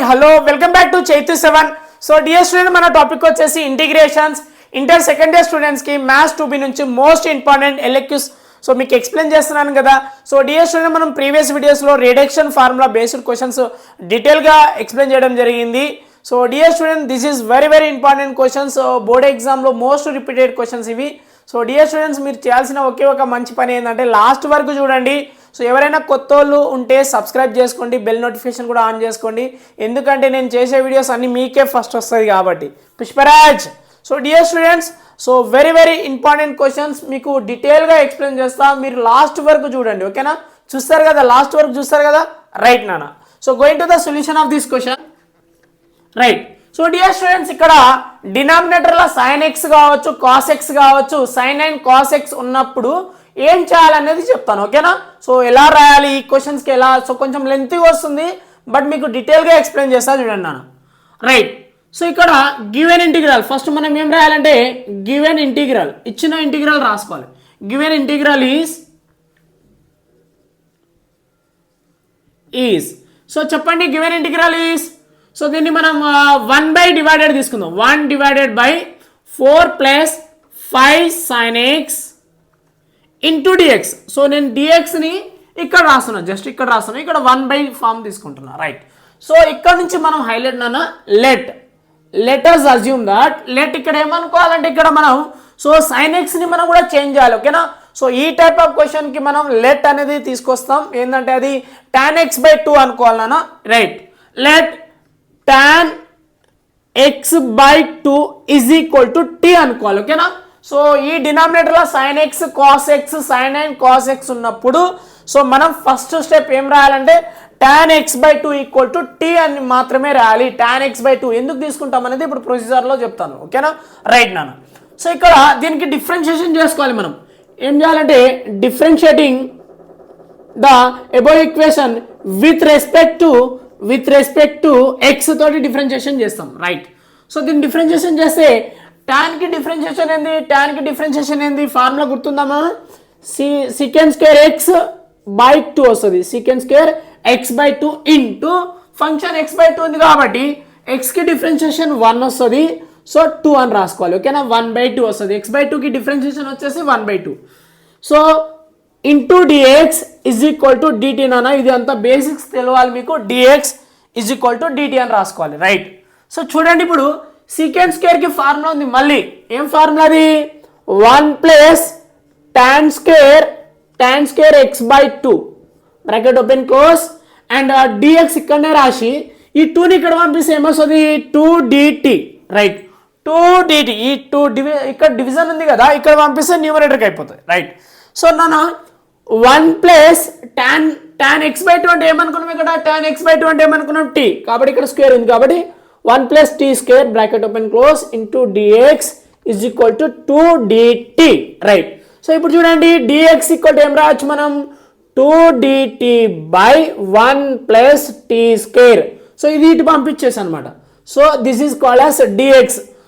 Hello welcome back to Chaitu 7. So dear student, మన topic వచ్చేసి integrations. Inter second year స్టూడెంట్స్కి maths 2B నుంచి most important LAQs so మీకు explain చేస్తున్నాను కదా. సో డియర్ స్టూడెంట్, మనం ప్రీవియస్ వీడియోస్లో రిడక్షన్ ఫార్ములా బేస్డ్ క్వశ్చన్స్ డీటెయిల్గా ఎక్స్ప్లెయిన్ చేయడం జరిగింది. So dear student, this is very very important questions. Board ఎగ్జామ్లో మోస్ట్ రిపీటెడ్ క్వశ్చన్స్ ఇవి. సో డియర్ స్టూడెంట్స్, మీరు చేయాల్సిన ఒకే ఒక మంచి పని ఏంటంటే లాస్ట్ వరకు చూడండి. సో ఎవరైనా కొత్త వాళ్ళు ఉంటే సబ్స్క్రైబ్ చేసుకోండి, బెల్ నోటిఫికేషన్ కూడా ఆన్ చేసుకోండి, ఎందుకంటే నేను చేసే వీడియోస్ అన్నీ మీకే ఫస్ట్ వస్తుంది కాబట్టి. Pushparaj. So dear students, so very very important questions మీకు డీటెయిల్గా ఎక్స్ప్లెయిన్ చేస్తా, మీరు లాస్ట్ వరకు చూడండి. ఓకేనా? చూస్తారు కదా, లాస్ట్ వరకు చూస్తారు కదా, రైట్ నానా. So going to the solution of this question, right. So dear students, ఇక్కడ డినామినేటర్లో సైన్ ఎక్స్ కావచ్చు, కాస్ ఎక్స్ కావచ్చు, సైన్ అండ్ కాస్ ఎక్స్ ఉన్నప్పుడు ఏం చేయాలనేది చెప్తాను. ఓకేనా? సో ఎలా రాయాలి ఈ క్వశ్చన్స్కి, ఎలా, సో కొంచెం లెంతీగా వస్తుంది బట్ మీకు డీటెయిల్గా ఎక్స్ప్లెయిన్ చేస్తా చూడండి నాన్న, రైట్. సో ఇక్కడ గివెన్ ఇంటిగ్రల్, ఫస్ట్ మనం ఏం రాయాలంటే గివెన్ ఇంటిగ్రల్, ఇచ్చిన ఇంటిగ్రల్ రాసుకోవాలి. గివెన్ ఇంటిగ్రల్ ఈజ్ సో చెప్పండి, గివెన్ ఇంటిగ్రల్ ఈజ్, సో దీన్ని మనం 1 డివైడెడ్ తీసుకుందాం. 1 divided by 4 plus 5 sin x into d x. So నేను డిఎక్స్ని ఇక్కడ రాస్తున్నా, జస్ట్ ఇక్కడ రాస్తున్నా, ఇక్కడ 1 ఫామ్ తీసుకుంటున్నా, రైట్. సో ఇక్కడ నుంచి మనం హైలైట్ నాన్న లెటర్స్ అజ్యూమ్ దట్ లెట్ ఇక్కడ ఏమనుకోవాలంటే ఇక్కడ మనం సో సైన్ ఎక్స్ని మనం కూడా చేంజ్ చేయాలి. ఓకేనా? సో ఈ టైప్ ఆఫ్ క్వశ్చన్కి మనం లెట్ అనేది తీసుకొస్తాం, ఏంటంటే అది tan x/2 అనుకోవాలి నాన్న, right. Let tan x/2 is equal to t అనుకోవాలి. ఓకేనా? సో ఈ డినామినేటర్లో sine x, cos x, sine and cos x ఉన్నప్పుడు సో మనం ఫస్ట్ స్టెప్ ఏం రాయాలంటే tan x/2 equal to t అని మాత్రమే రాయాలి. tan x/2 ఎందుకు తీసుకుంటాం అనేది ఇప్పుడు ప్రొసీజర్లో చెప్తాను. ఓకేనా? రైట్ నాన్న. సో ఇక్కడ దీనికి డిఫరెన్షియేషన్ చేసుకోవాలి. మనం ఏం చేయాలంటే differentiating the above equation with respect to X తోటి డిఫరెన్షియేషన్ చేస్తాం, రైట్. సో దీన్ని డిఫరెన్షియేషన్ చేస్తే tan కి డిఫరెన్షియేషన్ ఏంది, ఫార్ములా గుర్తుందామా? secant square x/2 వస్తుంది. secant square x/2 into function x/2 ఉంది కాబట్టి x కి డిఫరెన్షియేషన్ 1 వస్తుంది, సో 2 అని రాసుకోవాలి. ఓకేనా? 1/2 వస్తుంది. x/2 కి డిఫరెన్షియేషన్ వచ్చేసి 1/2. So into d x is equal to d t నాన్న, ఇది అంతా బేసిక్స్ తెలియాలి మీకు. D x is equal to d t అని రాసుకోవాలి, రైట్. సో చూడండి, ఇప్పుడు సీకెంట్ స్క్వేర్ కి ఫార్ములా ఉంది. మళ్ళీ ఏం ఫార్ములా అది? 1 plus tan square x/2 bracket open close and dx ఇక్కడనే రాసి ఈ 2ని ఇక్కడ పంపిస్తే ఏమొస్తుంది? 2dt, right. 2dt, ఈ 2 ఇక్కడ డివిజన్ ఉంది కదా, ఇక్కడ పంపిస్తే న్యూమరేటర్కి అయిపోతుంది, రైట్. సో నాన్న 1 ప్లస్ tan x/2 అంటే ఏమనుకున్నాం? ఇక్కడ tan x/2 అంటే ఏమనుకున్నాం? t, కాబట్టి ఇక్కడ స్క్వేర్ ఉంది కాబట్టి 1 plus t square bracket open close into dx is equal to 2dt, right. So ఇప్పుడు చూడండి, dx ఈక్వల్ టు ఏం రాయొచ్చు మనం? 2dt by 1 plus t square. So ఇది ఇటు పంపించేసి అనమాట. So this is called as dx.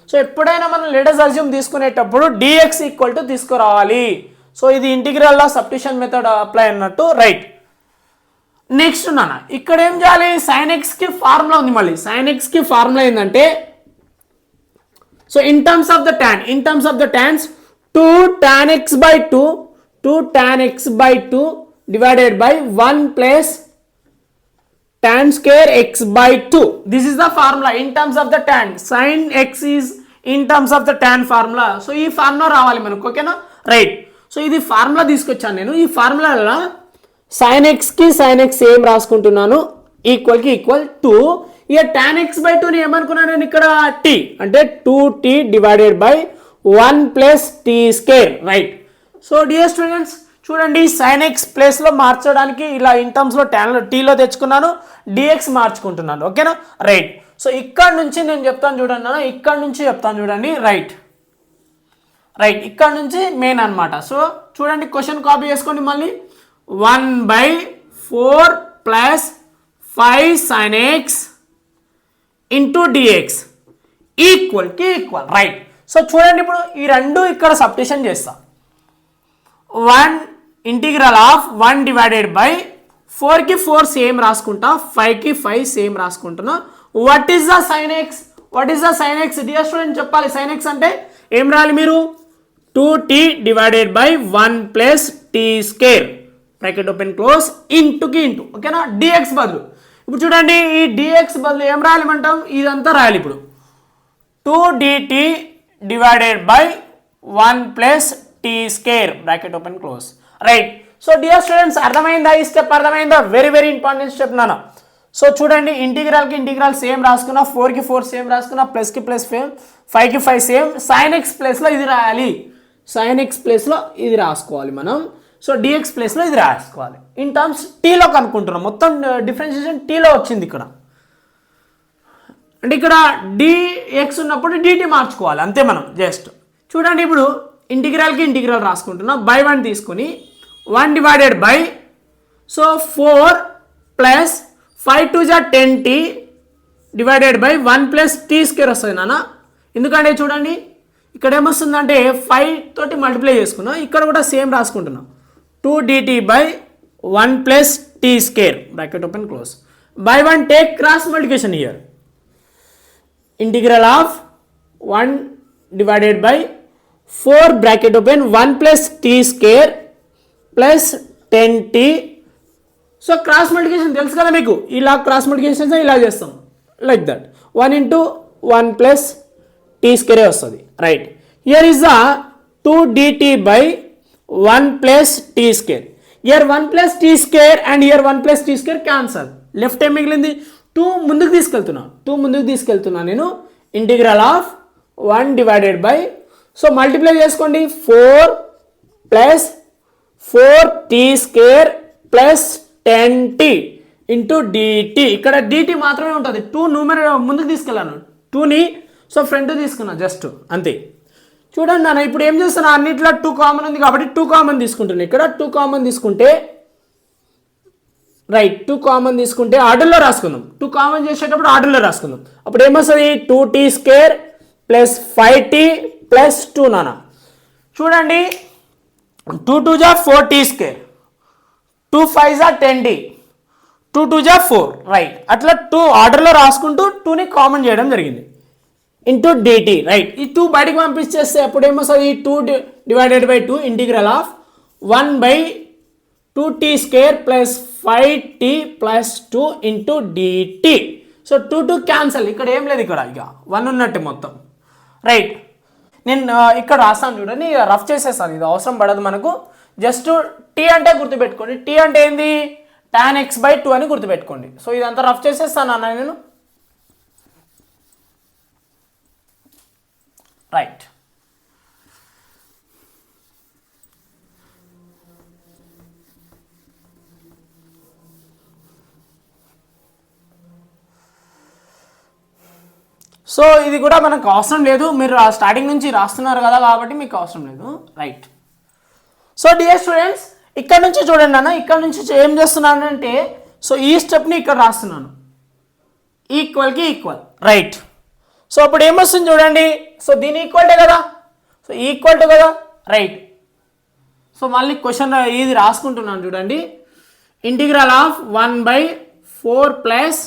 So ఎప్పుడైనా మనం లెటర్స్ అజ్యూమ్ తీసుకునేటప్పుడు dx ఈక్వల్ టు తీసుకురావాలి. సో ఇది ఇంటిగ్రల్లో సబ్స్టిట్యూషన్ మెథడ్ అప్లై అన్నట్టు, రైట్. నెక్స్ట్ నాన్న, ఇక్కడ ఏం చేయాలి? సైన్ ఎక్స్ కి ఫార్ములా ఉంది. మళ్ళీ సైన్ ఎక్స్ కి ఫార్ములా ఏంటంటే so in terms of the tans 2 tan x/2 divided by 1 plus tan square x/2. This is the formula in terms of the tan. Sine x is in terms of the tan formula. So ఈ formula రావాలి మనకు. ఓకేనా? Right. So ఇది formula తీసుకొచ్చాను నేను. ఈ formula sign ఎక్స్కి sign X ఏం రాసుకుంటున్నాను? ఈక్వల్కి equal to ఇక tan x/2ని ఏమనుకున్నాను నేను ఇక్కడ? t అంటే 2t divided by 1 plus t square, right. So dear students, చూడండి, సైన్ ఎక్స్ ప్లేస్లో మార్చడానికి ఇలా ఇన్ టర్మ్స్లో టీలో తెచ్చుకున్నాను, డిఎక్స్ మార్చుకుంటున్నాను. ఓకేనా? రైట్. సో ఇక్కడ నుంచి నేను చెప్తాను చూడండి, ఇక్కడ నుంచి చెప్తాను చూడండి, రైట్. ఇక్కడ నుంచి మెయిన్ అనమాట. సో చూడండి, క్వశ్చన్ కాపీ చేసుకోండి. మళ్ళీ 1/4 plus 5 sin x into d x ఈక్వల్కి ఈక్వల్, రైట్. సో చూడండి, ఇప్పుడు ఈ రెండు ఇక్కడ సబ్స్టిట్యూషన్ చేస్తా. 1 ఇంటిగ్రల్ ఆఫ్ 1 డివైడెడ్ బై 4కి 4 సేమ్ రాసుకుంటా, 5కి 5 సేమ్ రాసుకుంటున్నా. What is the sine x? What is the sine x? Dear student చెప్పాలి. సైన్ ఎక్స్ అంటే ఏం రాయాలి మీరు? 2t divided by 1 plus t square bracket open close ఇంటూకి ఇంటూ, ఓకేనా? డిఎక్స్ బదులు ఇప్పుడు చూడండి, ఈ డిఎక్స్ బదులు ఏం రాయాలంటాం? ఇదంతా రాయాలి ఇప్పుడు. 2dt divided by 1 plus t square bracket open close, right? So dear students అర్థమైందా? ఈ స్టెప్ అర్థమైందా? వెరీ వెరీ ఇంపార్టెంట్ స్టెప్ నాన్న. సో చూడండి, ఇంటిగ్రల్కి ఇంటిగ్రల్ సేమ్ రాసుకున్నా, 4కి 4 సేమ్ రాసుకున్నా, ప్లస్కి ప్లస్ సేమ్, 5కి 5 సేమ్. సైన్ ఎక్స్ ప్లేస్లో ఇది రాయాలి, సైన్ ఎక్స్ ప్లేస్లో ఇది రాసుకోవాలి మనం. సో డిఎక్స్ ప్లేస్లో ఇది రాసుకోవాలి. ఇన్ టర్మ్స్ టీలో కనుక్కుంటున్నాం, మొత్తం డిఫరెన్షియేషన్ టీలో వచ్చింది ఇక్కడ. అంటే ఇక్కడ డిఎక్స్ ఉన్నప్పుడు డిటి మార్చుకోవాలి అంతే మనం జస్ట్. చూడండి ఇప్పుడు ఇంటిగ్రల్కి ఇంటిగ్రల్ రాసుకుంటున్నాం, బై 1 తీసుకుని 1 డివైడెడ్ బై, సో 4 ప్లస్ 5 2 జా 10t divided by 1 plus t square వస్తుంది నాన్న. ఎందుకంటే చూడండి ఇక్కడ ఏమొస్తుందంటే 5 తోటి మల్టిప్లై చేసుకున్నాం, ఇక్కడ కూడా సేమ్ రాసుకుంటున్నాం. 2dt by 1 plus t square bracket open close. By 1 take cross multiplication here. Integral of 1 divided by 4 bracket open 1 plus t square plus 10t. So cross multiplication తెలుసు కదా మీకు, ఇలా క్రాస్ మల్టిప్లికేషన్ ఇలా చేస్తాం, like that 1 into 1 plus t square వస్తుంది, right? Here is the 2dt by 1 plus t square. Here 1 plus t square and here 1 plus t square cancel. Left ఏం మిగిలింది? 2 ముందుకు తీసుకెళ్తున్నా నేను. Integral of 1 divided by, so multiply చేసుకోండి, 4 plus 4t square plus 10t into dt. ఇక్కడ dt మాత్రమే ఉంటుంది, 2 numerator ముందుకు తీసుకెళ్ళాను, 2ని సో ఫ్రంట్ తీసుకున్నా జస్ట్ అంతే. చూడండి నాన్న, ఇప్పుడు ఏం చేస్తున్నా, అన్నిట్లో 2 కామన్ ఉంది కాబట్టి 2 కామన్ తీసుకుంటున్నాను. ఇక్కడ 2 కామన్ తీసుకుంటే, రైట్, 2 కామన్ తీసుకుంటే ఆర్డర్లో రాసుకుందాం. 2 కామన్ చేసేటప్పుడు ఆర్డర్లో రాసుకుందాం. అప్పుడు ఏమొస్తుంది? 2t square plus 5t plus 2 నాన్న. చూడండి 2 2 జా 4t స్క్వేర్, 2 5 జా 10t, 2 2 జా 4, రైట్? అట్లా 2 ఆర్డర్లో రాసుకుంటూ 2ని కామన్ చేయడం జరిగింది. Into dt, right? ఈ 2 బయటికి పంపించేస్తే అప్పుడు ఏమొస్తుంది? 2 divided by 2 integral of 1 by 2t square plus 5t plus 2 into dt. So 2 2 cancel, ఇక్కడ ఏం లేదు, ఇక్కడ ఇక 1 ఉన్నట్టు మొత్తం, రైట్? నేను ఇక్కడ రాస్తాను చూడండి, రఫ్ చేసేస్తాను, ఇది అవసరం పడదు మనకు. జస్ట్ టీ అంటే గుర్తుపెట్టుకోండి, టీ అంటే ఏంది? tan x బై 2 అని గుర్తుపెట్టుకోండి. సో ఇదంతా రఫ్ చేసేస్తాను అన్న నేను, రైట్? సో ఇది కూడా మనకు అవసరం లేదు, మీరు స్టార్టింగ్ నుంచి రాస్తున్నారు కదా కాబట్టి మీకు అవసరం లేదు, రైట్? సో డియర్ స్టూడెంట్స్ ఇక్కడ నుంచి చూడండి అన్న, ఇక్కడ నుంచి ఏం చేస్తున్నాను అంటే, సో ఈ స్టెప్ని ఇక్కడ రాస్తున్నాను, ఈక్వల్కి ఈక్వల్, రైట్? సో అప్పుడు ఏమొస్తుంది చూడండి, సో దీని ఈక్వల్టే కదా, సో ఈక్వల్ టు కదా, రైట్? సో మళ్ళీ క్వశ్చన్ ఇది రాసుకుంటున్నాను చూడండి. Integral of 1 by 4 plus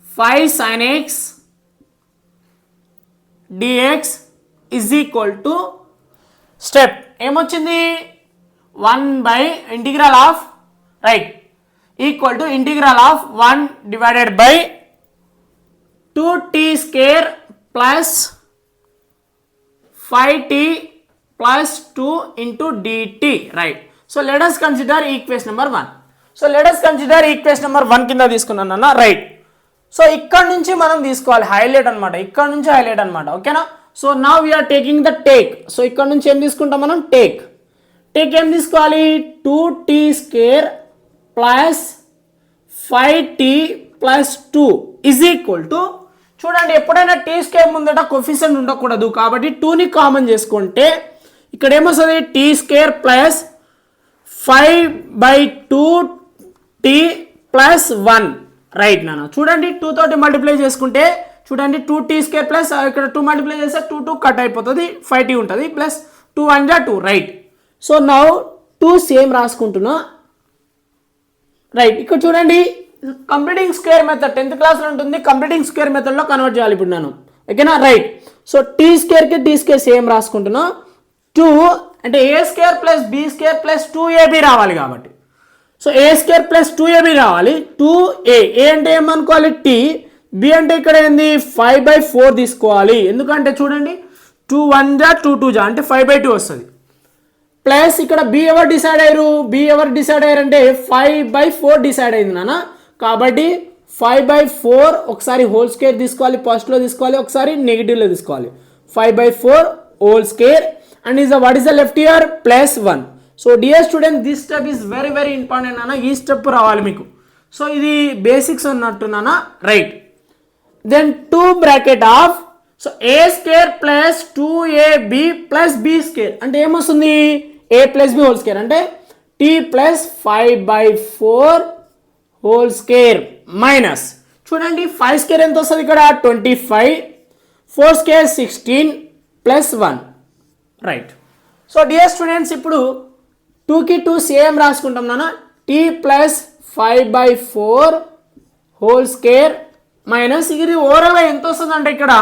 5 sin x dx is equal to step ఏమొచ్చింది? 1 by integral of, right, equal to integral of 1 divided by 2t square plus 5t plus 2 into dt, right? So let us consider equation number 1. So let us consider equation number 1 కింద తీసుకున్నాను అన్న, right? So ఇక్కడ నుంచి మనం తీసుకోవాలి highlight అనమాట, ఇక్కడ నుంచి హైలైట్ అనమాట, ఓకేనా? So now we are taking the take. So ఇక్కడ నుంచి ఏం తీసుకుంటాం మనం? టేక్ ఏం తీసుకోవాలి? 2t square plus 5t plus 2 is equal to, చూడండి ఎప్పుడైనా టీ స్క్వేర్ ముందట కోఫిషియంట్ ఉండకూడదు కాబట్టి 2ని కామన్ చేసుకుంటే ఇక్కడ ఏమొస్తుంది? T square plus 5/2t plus 1, right నాన్న? చూడండి 2 తోటి మల్టిప్లై చేసుకుంటే చూడండి 2t స్క్వేర్ ప్లస్ ఇక్కడ 2 మల్టిప్లై చేస్తే 2 2 కట్ అయిపోతుంది, 5t ఉంటుంది plus 2 1 2, right? So now 2 same రాసుకుంటున్నా, రైట్. ఇక్కడ చూడండి కంప్లీటింగ్ స్క్వేర్ మెథడ్ 10th క్లాస్లో ఉంటుంది, కంప్లీటింగ్ స్క్వేర్ మెథడ్లో కన్వర్ట్ చేయాలి ఇప్పుడు నేను. ఓకేనా? రైట్. సో టీ స్క్వేర్కి టీ స్క్వేర్ సేమ్ రాసుకుంటున్నా. 2 అంటే a square plus B square plus 2ab రావాలి కాబట్టి, so A square plus 2ab రావాలి. 2a, ఏ అంటే ఏమనుకోవాలి టీ, బి అంటే ఇక్కడ ఏంది 5/4 తీసుకోవాలి. ఎందుకంటే చూడండి 2 1 జా 2 2 జా అంటే 5/2 వస్తుంది. ప్లస్ ఇక్కడ బి ఎవరు డిసైడ్ అయ్యారు అంటే 5/4 డిసైడ్ అయింది నాన్న. కాబట్టి 5/4 ఒకసారి హోల్ స్క్వేర్ తీసుకోవాలి, పాజిటివ్లో తీసుకోవాలి, ఒకసారి నెగిటివ్లో తీసుకోవాలి. 5/4 whole square and what is the left ear +1. So dear student this step is very very important నాన్న. ఈ స్టెప్ రావాలి మీకు. సో ఇది బేసిక్స్ అన్నట్టు నాన్న. Right. Then 2 bracket of so A square plus 2ab plus B square అంటే ఏమొస్తుంది a plus B whole square అంటే t plus 5/4 whole square minus చూడండి 5 స్క్వేర్ ఎంత వస్తుంది ఇక్కడ 25, 4 square 16 plus 1. Right. So dear students ఇప్పుడు 2కి 2 సేమ్ రాసుకుంటాం నాన్న. t plus 5/4 whole square minus ఇది ఓవరాల్గా ఎంత వస్తుంది అంటే ఇక్కడ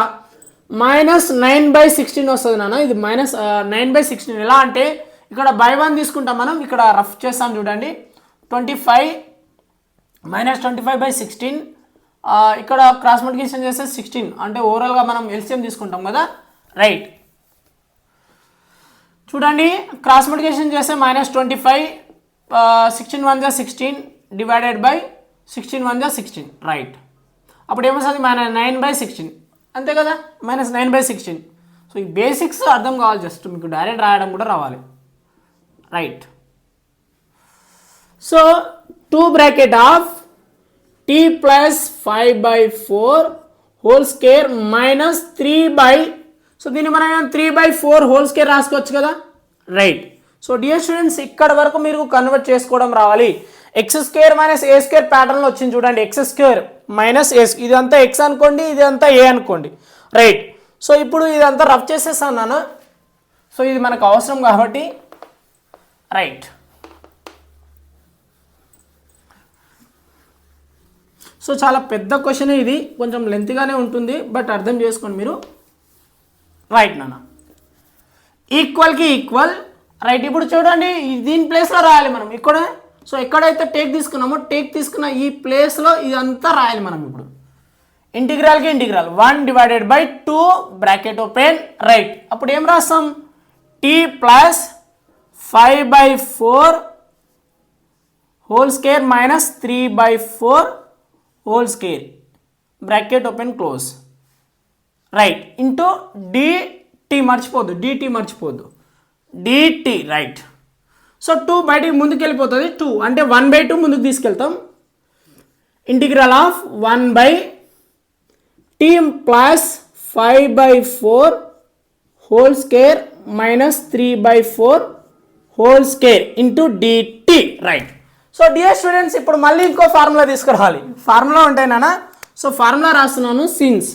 -9/16 వస్తుంది నాన్న. ఇది -9/16 ఎలా అంటే ఇక్కడ బై 1 తీసుకుంటాం మనం. ఇక్కడ రఫ్ చేస్తాం చూడండి. 25 -25/16 ఇక్కడ క్రాస్ మల్టిప్లికేషన్ చేస్తే 16 అంటే ఓవరాల్గా మనం ఎల్సిఎం తీసుకుంటాం కదా. రైట్. చూడండి క్రాస్ మల్టిప్లికేషన్ చేస్తే -25 16 1 16 డివైడెడ్ బై 16 1 16. రైట్. అప్పుడు ఏమొస్తుంది -9/16 అంతే కదా, -9/16. సో ఈ బేసిక్స్ అర్థం కావాలి, జస్ట్ మీకు డైరెక్ట్ రాయడం కూడా రావాలి. Right. So 2 bracket of t plus 5/4 whole square minus 3 so దీన్ని మనం 3/4 హోల్ స్క్వేర్ రాసుకోవచ్చు కదా. రైట్. సో డియర్ స్టూడెంట్స్ ఇక్కడ వరకు మీరు కన్వర్ట్ చేసుకోవడం రావాలి. x² మైనస్ a² ప్యాటర్న్లో వచ్చింది చూడండి. x² మైనస్ a, ఇదంతా x అనుకోండి, ఇదంతా a అనుకోండి. రైట్. సో ఇప్పుడు ఇదంతా రఫ్ చేసేస్తాను నాన్న. సో ఇది మనకు అవసరం కాబట్టి. రైట్. సో చాలా పెద్ద క్వశ్చన్ ఇది, కొంచెం లెంత్గానే ఉంటుంది, బట్ అర్థం చేసుకోండి మీరు. రైట్ నాన్న. ఈక్వల్కి ఈక్వల్. రైట్. ఇప్పుడు చూడండి దీని ప్లేస్లో రాయాలి మనం ఇక్కడ. సో ఎక్కడైతే టేక్ తీసుకున్నామో టేక్ తీసుకున్న ఈ ప్లేస్లో ఇదంతా రాయాలి మనం ఇప్పుడు. ఇంటిగ్రల్కి ఇంటిగ్రల్ 1/2 బ్రాకెట్ ఓపెన్. రైట్. అప్పుడు ఏం రాస్తాం t plus 5/4 whole square minus 3/4 whole square bracket open close. Right. Into dt మర్చిపోద్దు dt. రైట్. సో 2 బయటికి ముందుకు వెళ్ళిపోతుంది. 2 అంటే 1/2 ముందుకు తీసుకెళ్తాం. Integral of 1/t plus 5/4 whole square minus 3/4 whole square into dt. Right. So dear students ఇప్పుడు మళ్ళీ ఇంకో ఫార్ములా తీసుకురావాలి. ఫార్ములా ఉంటాయి నాన్న. సో ఫార్ములా రాస్తున్నాను. Since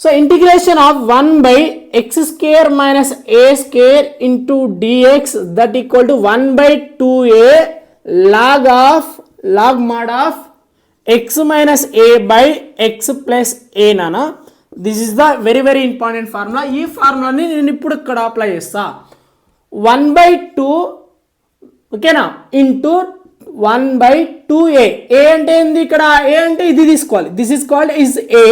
so integration of 1/x² minus a² into dx that equal to 1/2a log mod of x minus a by x plus a నాన్న. This is the very very important formula. ఈ ఫార్ములాని నేను ఇప్పుడు ఇక్కడ apply చేస్తా. 1/2 ఓకేనా into 1/2a. a అంటే ఏంది ఇక్కడ, a అంటే ఇది తీసుకోవాలి. This is called is a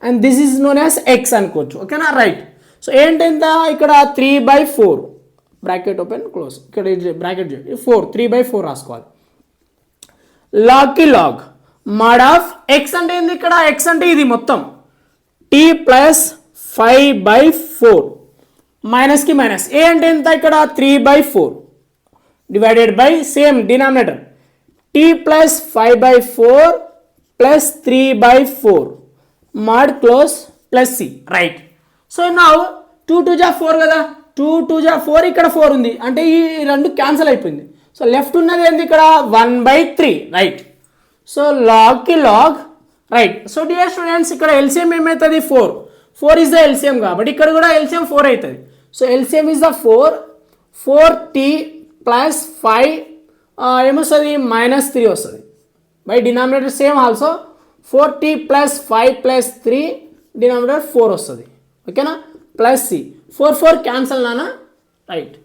and this is known as x అనుకోవచ్చు. ఓకేనా. రైట్. సో a అంటే ఎంత ఇక్కడ 3/4 బ్రాకెట్ ఓపెన్ క్లోజ్. ఇక్కడ బ్రాకెట్ 4 3/4 రాసుకోవాలి. లాగ్కి లాగ్ మాడ్ ఆఫ్ x అంటే ఏంది ఇక్కడ, x అంటే ఇది మొత్తం t ప్లస్ 5/4 మైనస్కి మైనస్. a అంటే ఎంత ఇక్కడ 3/4 divided by same denominator t plus 5/4 plus 3/4 mod close plus c. Right. So now 2 2 జా 4 కదా, 2 2 జా 4 ఇక్కడ 4 ఉంది అంటే ఈ రెండు క్యాన్సిల్ అయిపోయింది. సో లెఫ్ట్ ఉన్నది ఏంది ఇక్కడ 1/3. రైట్. సో లాగ్కి log. Right. So dear students ఇక్కడ ఎల్సిఎం ఏమవుతుంది 4 ఇస్ ద ఎల్సిఎం కాబట్టి ఇక్కడ కూడా ఎల్సిఎం 4 అవుతుంది. So LCM is the 4t plus 5 ఏమొస్తుంది -3 వస్తుంది. By denominator same also 4t + 5 + 3 denominator 4 వస్తుంది. ఓకేనా, ప్లస్ సి 4 క్యాన్సల్ నానా, రైట్.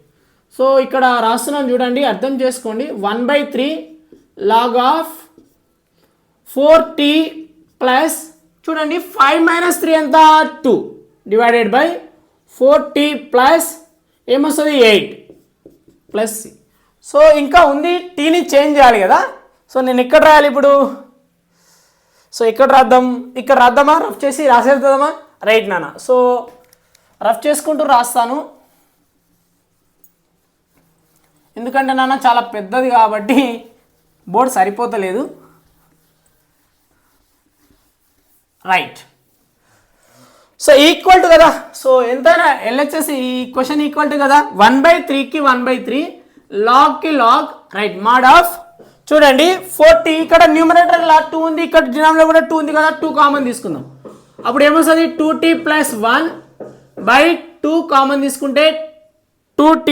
సో ఇక్కడ రాస్తున్నాను చూడండి, అర్థం చేసుకోండి. 1/3 log ఆఫ్ 4t ప్లస్ చూడండి 5 - 3 ఎంత 2 డివైడెడ్ బై 4t ప్లస్ ఏమొస్తుంది 8 ప్లస్ సి. సో ఇంకా ఉంది, టీని చేంజ్ చేయాలి కదా. సో నేను ఎక్కడ రాయాలి ఇప్పుడు? సో ఇక్కడ రాద్దాం, ఇక్కడ రాద్దామా, రఫ్ చేసి రాసేద్దామా? రైట్ నాన్న. సో రఫ్ చేసుకుంటూ రాస్తాను, ఎందుకంటే నాన్న చాలా పెద్దది కాబట్టి బోర్డు సరిపోతలేదు. రైట్. సో ఈక్వల్ టు కదా, సో ఎంతైనా LHS ఈ క్వశ్చన్ ఈక్వల్ టు కదా, 1/3కి 1/3 లాగ్కి లాగ్, రైట్. మాడ్ ఆఫ్ చూడండి 40, ఇక్కడ న్యూమరేటర్ 2 ఉంది, ఇక్కడ డినామినేటర్ కూడా 2 ఉంది కదా, 2 కామన్ తీసుకుందాం. అప్పుడు ఏమొస్తుంది 2t + 1/2 కామన్ తీసుకుంటే 2t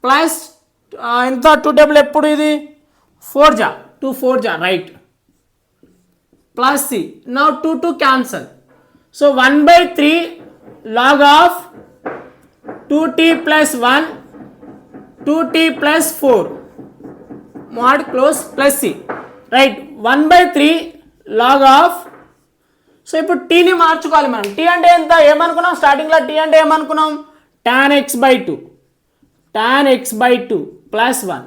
ప్లస్ ఎంత 2 టేబుల్ ఎప్పుడు ఇది 4 జా 2 4 జా, right, plus C. Now 2 cancel. So 1/3 log of 2t + 1 2t + 4 mod close plus C, right. 1/3 log of, so ఇప్పుడు టీని మార్చుకోవాలి మనం. టీ అంటే ఎంత ఏమనుకున్నాం స్టార్టింగ్లో? టీ అంటే ఏమనుకున్నాం? tan x/2 + 1.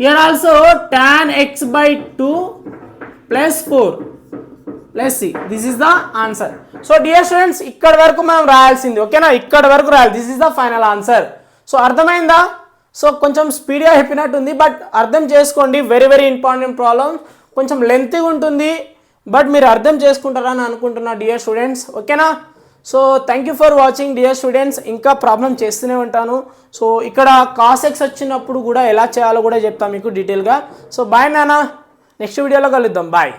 Here also tan x/2 + 4 plus C. This is the answer. So dear students, ఇక్కడ వరకు మనం రాయాల్సింది, ఓకేనా, ఇక్కడ వరకు రాయాలి. This is the final answer. So అర్థమైందా? సో కొంచెం స్పీడ్గా చెప్పినట్టుంది, బట్ అర్థం చేసుకోండి. వెరీ వెరీ ఇంపార్టెంట్ ప్రాబ్లం, కొంచెం లెంతీగా ఉంటుంది, బట్ మీరు అర్థం చేసుకుంటారని అనుకుంటున్నా డియర్ స్టూడెంట్స్, ఓకేనా. So thank you for watching dear students. ఇంకా ప్రాబ్లం చేస్తూనే ఉంటాను. సో ఇక్కడ cos x వచ్చినప్పుడు కూడా ఎలా చేయాలో కూడా చెప్తాను మీకు డీటెయిల్గా. సో బాయ్ నాన్న, నెక్స్ట్ వీడియోలో కలుద్దాం, బాయ్.